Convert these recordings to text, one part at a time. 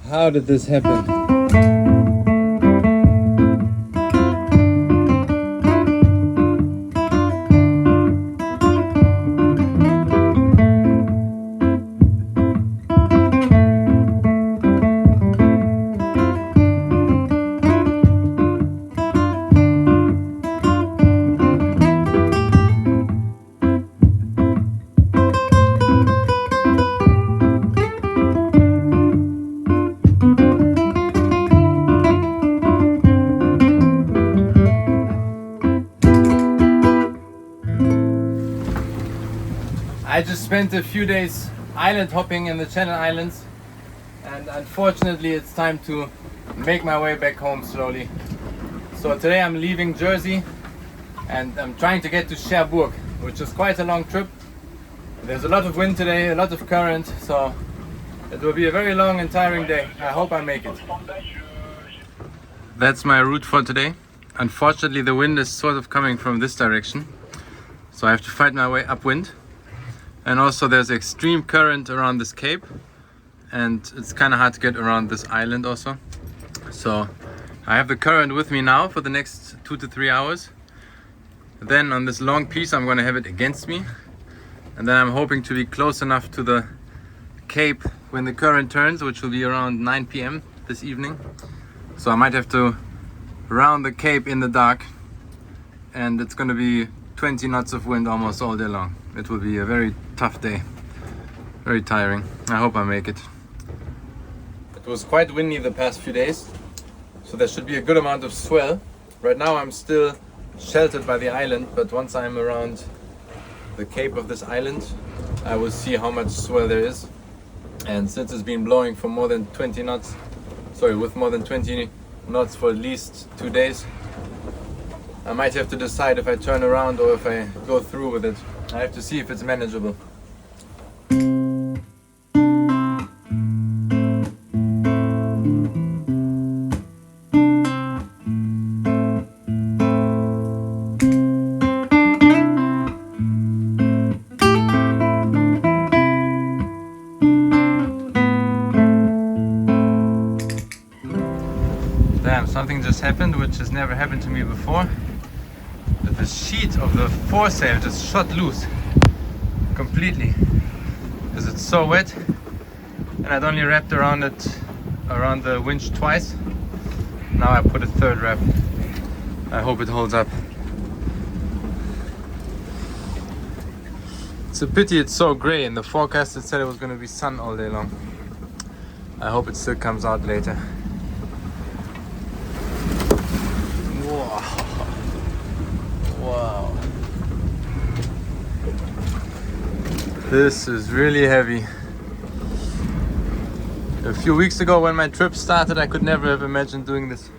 How did this happen? I just spent a few days island hopping in the Channel Islands, and unfortunately it's time to make my way back home slowly. So today I'm leaving Jersey and I'm trying to get to Cherbourg, which is quite a long trip. There's a lot of wind today, a lot of current, so it will be a very long and tiring day. I hope I make it. That's my route for today. Unfortunately the wind is sort of coming from this direction, so I have to fight my way upwind. And also there's extreme current around this cape, and it's kind of hard to get around this island also. So I have the current with me now for the next 2 to 3 hours. Then on this long piece I'm going to have it against me, and then I'm hoping to be close enough to the cape when the current turns, which will be around 9 p.m. this evening. So I might have to round the cape in the dark, and it's going to be 20 knots of wind almost all day long. It will be a very tough day, very tiring. I hope I make it. It was quite windy the past few days, so there should be a good amount of swell. Right now I'm still sheltered by the island, but once I'm around the cape of this island, I will see how much swell there is. And since it's been blowing for more than 20 knots, with more than 20 knots for at least 2 days, I might have to decide if I turn around or if I go through with it. I have to see if it's manageable. Damn, something just happened which has never happened to me before. The sheet of the foresail just shot loose completely because it's so wet, and I'd only wrapped around the winch twice. Now I put a third wrap. I hope it holds up. It's a pity it's so grey. In the forecast it said it was going to be sun all day long. I hope it still comes out later. Wow, this is really heavy. A few weeks ago when my trip started, I could never have imagined doing this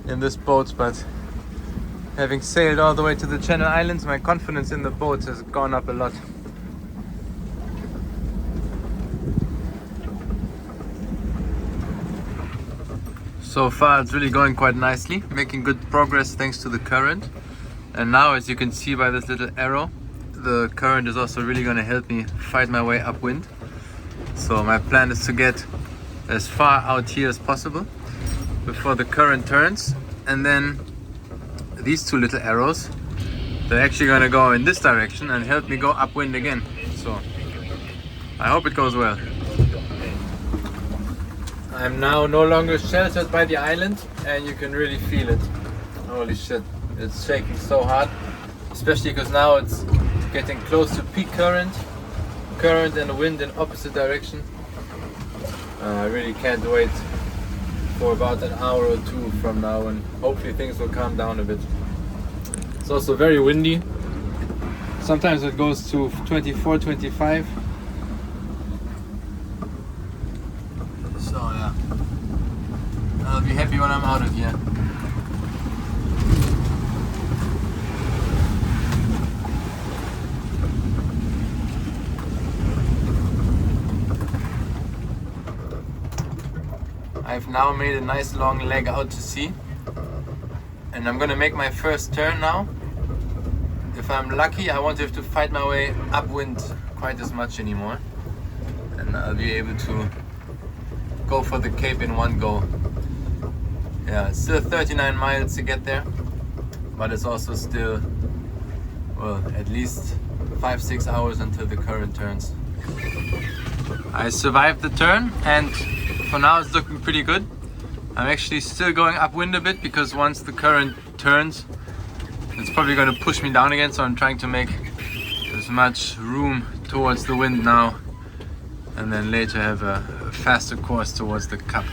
in this boat, but having sailed all the way to the Channel Islands, my confidence in the boat has gone up a lot. So far it's really going quite nicely, making good progress thanks to the current. And now, as you can see by this little arrow, the current is also really going to help me fight my way upwind. So my plan is to get as far out here as possible before the current turns, and then these two little arrows, they're actually going to go in this direction and help me go upwind again. So I hope it goes well. I'm now no longer sheltered by the island, and you can really feel it. Holy shit. It's shaking so hard, especially because now it's getting close to peak current and wind in opposite direction. I really can't wait for about an hour or two from now, and hopefully things will calm down a bit. It's also very windy. Sometimes it goes to 24, 25. So yeah, I'll be happy when I'm out of here. I've now made a nice long leg out to sea, and I'm gonna make my first turn now. If I'm lucky, I won't have to fight my way upwind quite as much anymore, and I'll be able to go for the Cape in one go. Yeah, it's still 39 miles to get there, but it's also still, well, at least 5-6 hours until the current turns. I survived the turn and for now it's looking pretty good. I'm actually still going upwind a bit because once the current turns, it's probably going to push me down again, so I'm trying to make as much room towards the wind now and then later have a faster course towards the cup.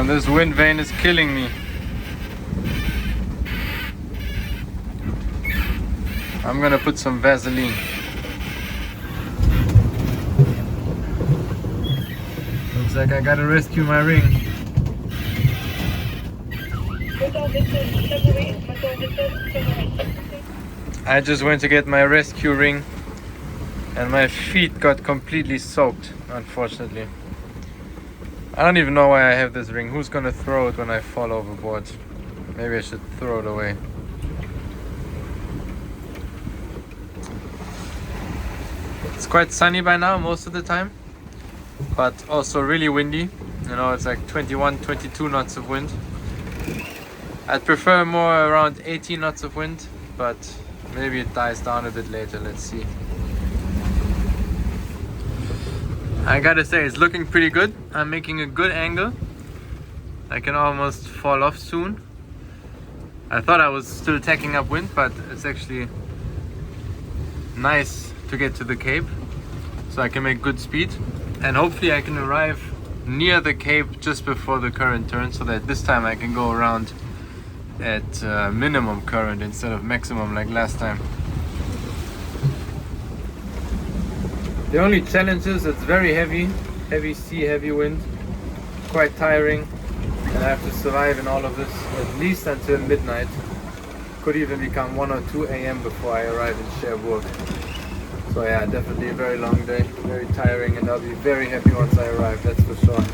This wind vane is killing me. I'm gonna put some Vaseline. Looks like I gotta rescue my ring. I just went to get my rescue ring and my feet got completely soaked, unfortunately. I don't even know why I have this ring. Who's gonna throw it when I fall overboard? Maybe I should throw it away. It's quite sunny by now most of the time, but also really windy. You know, it's like 21, 22 knots of wind. I'd prefer more around 18 knots of wind, but maybe it dies down a bit later. Let's see. I gotta say, it's looking pretty good. I'm making a good angle. I can almost fall off soon. I thought I was still tacking up wind, but it's actually nice to get to the Cape, so I can make good speed. And hopefully I can arrive near the Cape just before the current turns, so that this time I can go around at minimum current instead of maximum like last time. The only challenge is it's very heavy sea, heavy wind, quite tiring, and I have to survive in all of this at least until midnight. Could even become 1 or 2 a.m. before I arrive in Cherbourg. So yeah, definitely a very long day, very tiring, and I'll be very happy once I arrive, that's for sure.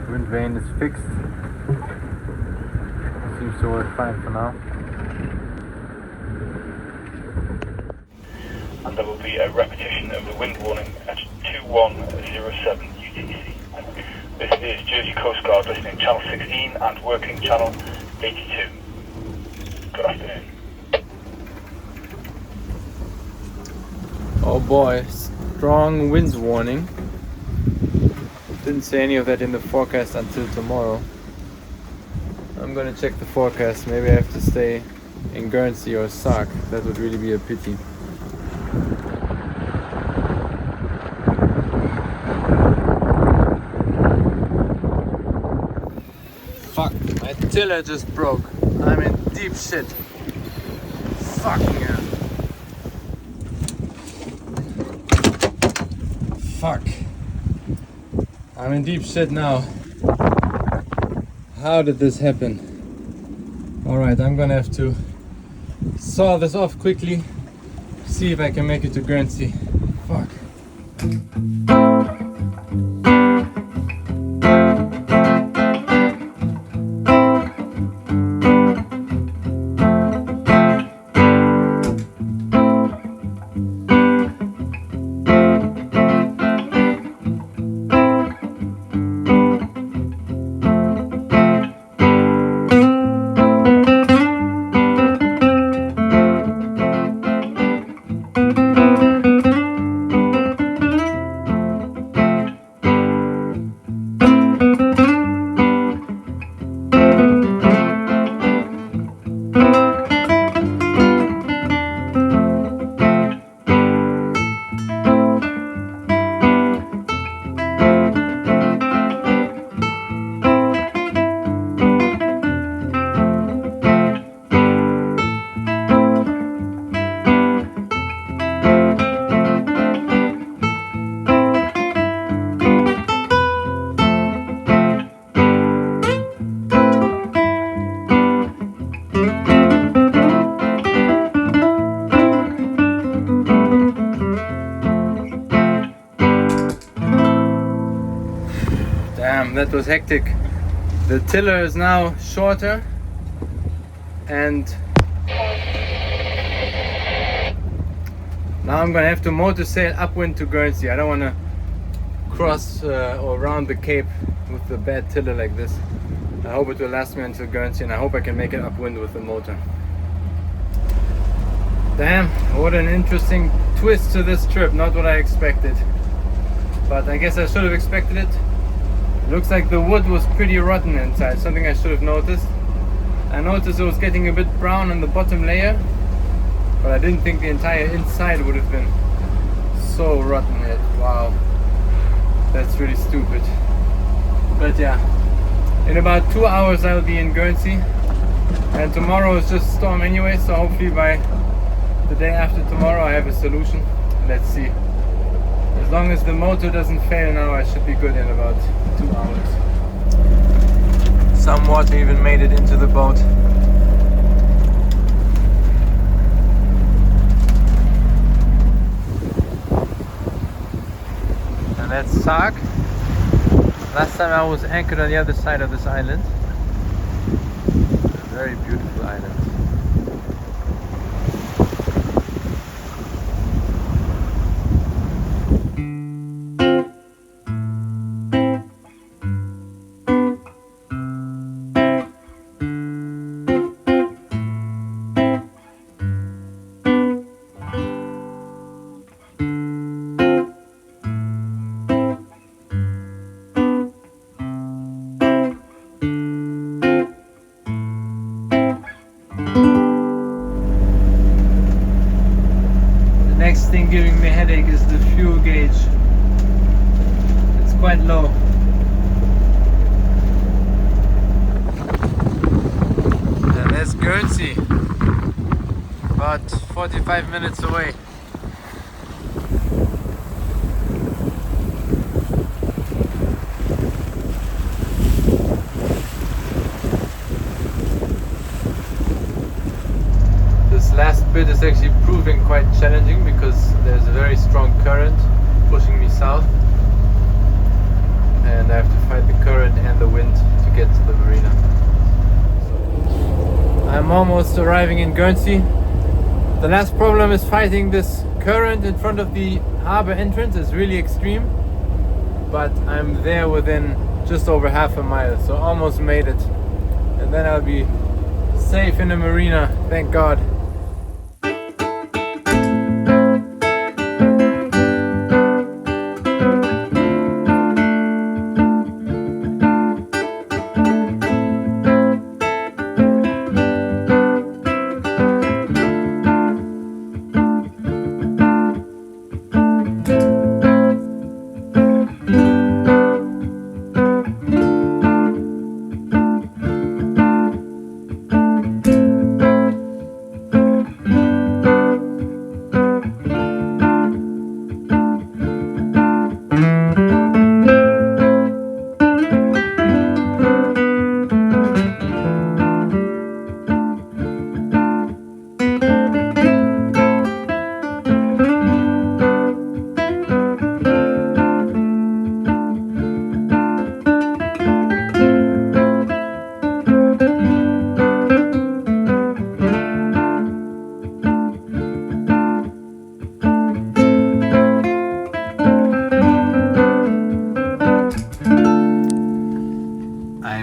Wind vane is fixed. Seems to work fine for now. And there will be a repetition of the wind warning at 2107 UTC. This is Jersey Coast Guard listening channel 16 and working channel 82. Good afternoon. Oh boy, strong winds warning. Didn't say any of that in the forecast until tomorrow. I'm gonna check the forecast. Maybe I have to stay in Guernsey or Sark. That would really be a pity. Fuck, my tiller just broke. I'm in deep shit. Fucking hell. Fuck. I'm in deep shit now. How did this happen? Alright, I'm gonna have to saw this off quickly. See if I can make it to Guernsey. Fuck. was hectic. The tiller is now shorter, and now I'm gonna have to motor sail upwind to Guernsey. I don't want to cross or round the Cape with the bad tiller like this. I hope it will last me until Guernsey, and I hope I can make it upwind with the motor. Damn, what an interesting twist to this trip. Not what I expected, but I guess I should have expected it. Looks like the wood was pretty rotten inside, something I should have noticed. I noticed it was getting a bit brown on the bottom layer, but I didn't think the entire inside would have been so rotten yet. Wow, that's really stupid. But yeah, in about 2 hours I'll be in Guernsey, and tomorrow is just storm anyway, so hopefully by the day after tomorrow I have a solution. Let's see. As long as the motor doesn't fail now, I should be good in about 2 hours. Some water even made it into the boat. And that's Sark. Last time I was anchored on the other side of this island. A very beautiful island. Next thing giving me a headache is the fuel gauge. It's quite low. And there's Guernsey, about 45 minutes away. Last bit is actually proving quite challenging because there's a very strong current pushing me south, and I have to fight the current and the wind to get to the marina. I'm almost arriving in Guernsey. The last problem is fighting this current in front of the harbor entrance. It's really extreme, but I'm there within just over half a mile, so almost made it, and then I'll be safe in the marina, thank God.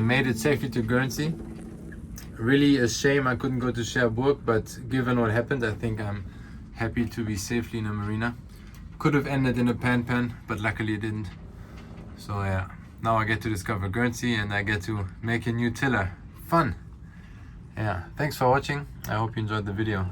Made it safely to Guernsey. Really a shame I couldn't go to Cherbourg, but given what happened, I think I'm happy to be safely in a marina. Could have ended in a pan, but luckily it didn't. So yeah, now I get to discover Guernsey and I get to make a new tiller. Fun! Yeah, thanks for watching. I hope you enjoyed the video.